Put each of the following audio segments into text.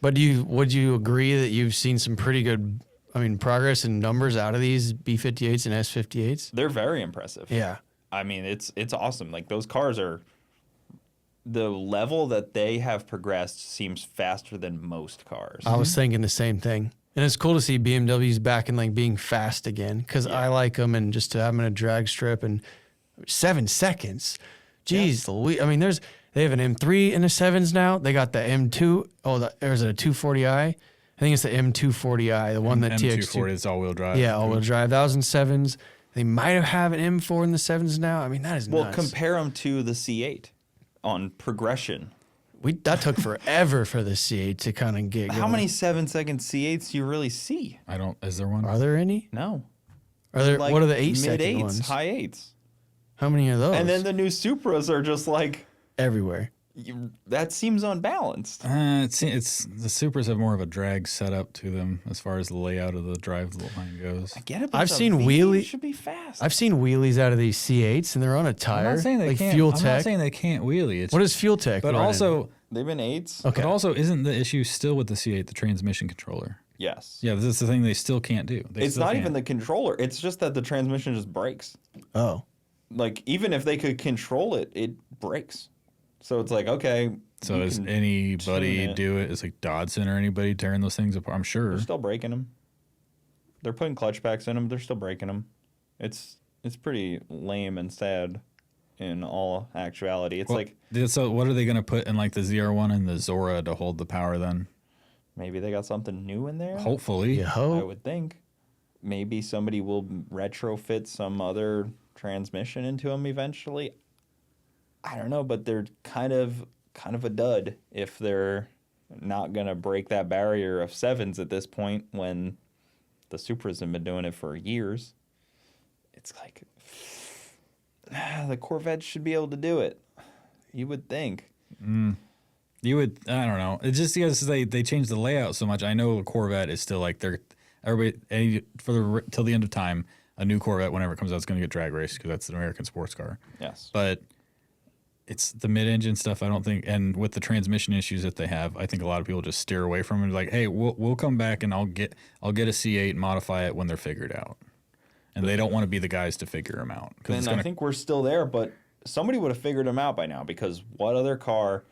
But would you agree that you've seen some pretty good, progress in numbers out of these B58s and S58s? They're very impressive. Yeah. I mean, it's awesome. Like, those cars are, the level that they have progressed seems faster than most cars. I was thinking the same thing. And it's cool to see BMWs back and like being fast again, because I like them, and just to have them in a drag strip and 7 seconds. Jeez, Louise. I mean, they have an M3 in the 7s now. They got the M2. Or is it a 240i? I think it's the M240i, the one that M240 is all-wheel drive. Yeah, all-wheel drive. That was in 7s. They might have an M4 in the 7s now. I mean, that is nuts. Well, compare them to the C8 on progression. That took forever for the C8 to kind of get going. How many 7-second C8s do you really see? Is there one? Are there any? No. Are there? Like what are the 8-second mid-8s, ones? high 8s. How many of those? And then the new Supras are just like... everywhere. That seems unbalanced. It's the Supras have more of a drag setup to them as far as the layout of the drive line goes. I get it. I've seen wheelies. Should be fast. I've seen wheelies out of these C8s, and they're on a tire. I'm not saying they like can't. Fuel I'm Tech. not saying they can't wheelie. What is Fuel Tech? But running? also, they've been 8s. Okay. But also, isn't the issue still with the C8 the transmission controller? Yes. Yeah, this is the thing they still can't do. It's not even the controller. It's just that the transmission just breaks. Oh. Like, even if they could control it, it breaks. So it's like, okay. So is anybody do it? Is like Dodson or anybody tearing those things apart? I'm sure. They're still breaking them. They're putting clutch packs in them. They're still breaking them. It's pretty lame and sad in all actuality. It's So what are they going to put in like the ZR1 and the Zora to hold the power then? maybe they got something new in there. Hopefully. Yeah, I would think. Maybe somebody will retrofit some other transmission into them eventually. I don't know, but they're kind of a dud if they're not going to break that barrier of 7s at this point when the Supras have been doing it for years. It's like the Corvette should be able to do it. You would think. You would, I don't know. It's just because they changed the layout so much. I know the Corvette is still like everybody till the end of time. A new Corvette, whenever it comes out, is going to get drag raced because that's an American sports car. Yes, but it's the mid-engine stuff. I don't think, and with the transmission issues that they have, I think a lot of people just steer away from it. Like, hey, we'll come back and I'll get a C8 and modify it when they're figured out. And they don't want to be the guys to figure them out. And I think we're still there, but somebody would have figured them out by now because what other car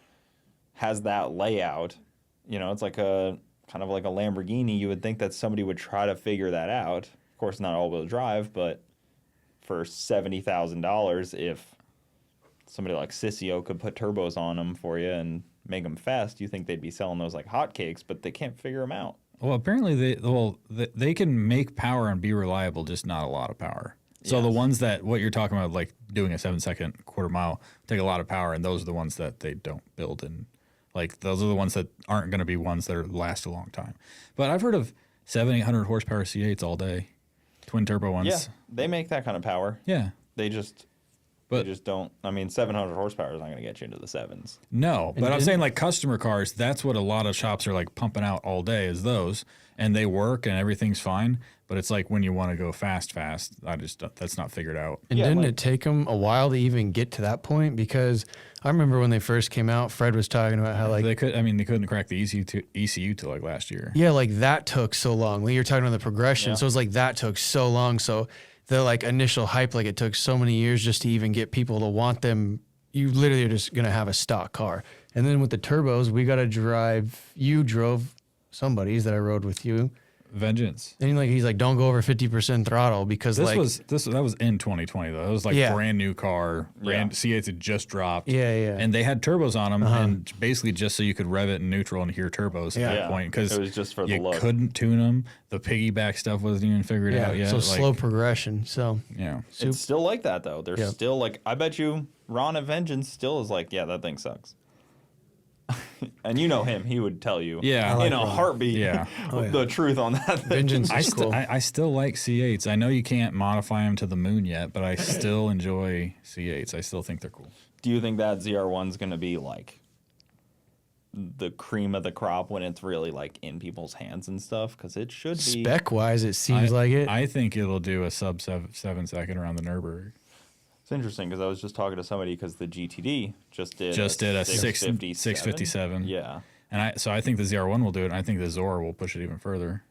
has that layout? You know, it's like kind of like a Lamborghini. You would think that somebody would try to figure that out. Of course, not all-wheel drive, but for $70,000, if somebody like Sissio could put turbos on them for you and make them fast, you think they'd be selling those like hotcakes, but they can't figure them out. Well, apparently they can make power and be reliable, just not a lot of power. So the ones that, what you're talking about, like doing a 7-second quarter mile, take a lot of power, and those are the ones that they don't build. And like those are the ones that aren't going to be ones that last a long time. But I've heard of 700-800 horsepower C8s all day, twin turbo ones. Yeah, they make that kind of power. Yeah. They just don't. I mean, 700 horsepower is not going to get you into the 7s. No, but I'm saying like customer cars, that's what a lot of shops are like pumping out all day is those, and they work and everything's fine. But it's like when you want to go fast, that's not figured out. And didn't it take them a while to even get to that point? Because I remember when they first came out, Fred was talking about how like they couldn't crack the ECU till like last year. Yeah, like that took so long. Like you're talking about the progression, so it's like that took so long. So the like initial hype, like it took so many years just to even get people to want them. You literally are just gonna have a stock car. And then with the turbos, we got to drive. You drove somebody's that I rode with you. Vengeance. And he's like, don't go over 50% throttle because that was in 2020 though. It was like brand new car, C8s had just dropped. Yeah. And they had turbos on them, and basically just so you could rev it in neutral and hear turbos at that point because it was just for the look. You couldn't tune them. The piggyback stuff wasn't even figured out yet. So slow progression. So yeah, it's still like that though. They're still like, I bet you Ron at Vengeance still is like, yeah, that thing sucks. And you know him, he would tell you in a heartbeat the truth on that thing. Vengeance is cool. I still like C8s. I know you can't modify them to the moon yet, but I still enjoy C8s. I still think they're cool. Do you think that ZR1's going to be like the cream of the crop when it's really like in people's hands and stuff? Because it should be. Spec-wise, it seems like it. I think it'll do a sub 7 second around the Nürburgring. It's interesting because I was just talking to somebody because the GTD just did a 657. Yeah. And I think the ZR1 will do it. And I think the Zora will push it even further.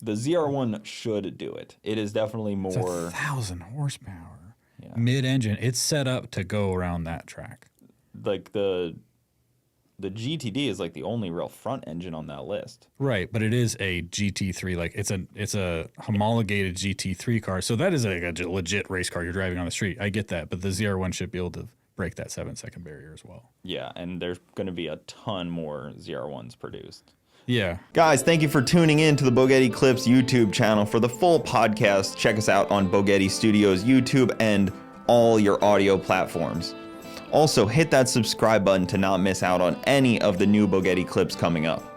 The ZR1 should do it. It is definitely more. It's 1,000 horsepower. Yeah. Mid-engine. It's set up to go around that track. Like the GTD is like the only real front engine on that list. Right, but it is a GT3. Like it's a homologated GT3 car. So that is like a legit race car you're driving on the street. I get that, but the ZR1 should be able to break that 7-second barrier as well. Yeah, and there's going to be a ton more ZR1s produced. Yeah. Guys, thank you for tuning in to the Bogetti Clips YouTube channel. For the full podcast, check us out on Bogetti Studios YouTube and all your audio platforms. Also, hit that subscribe button to not miss out on any of the new Bogetti clips coming up.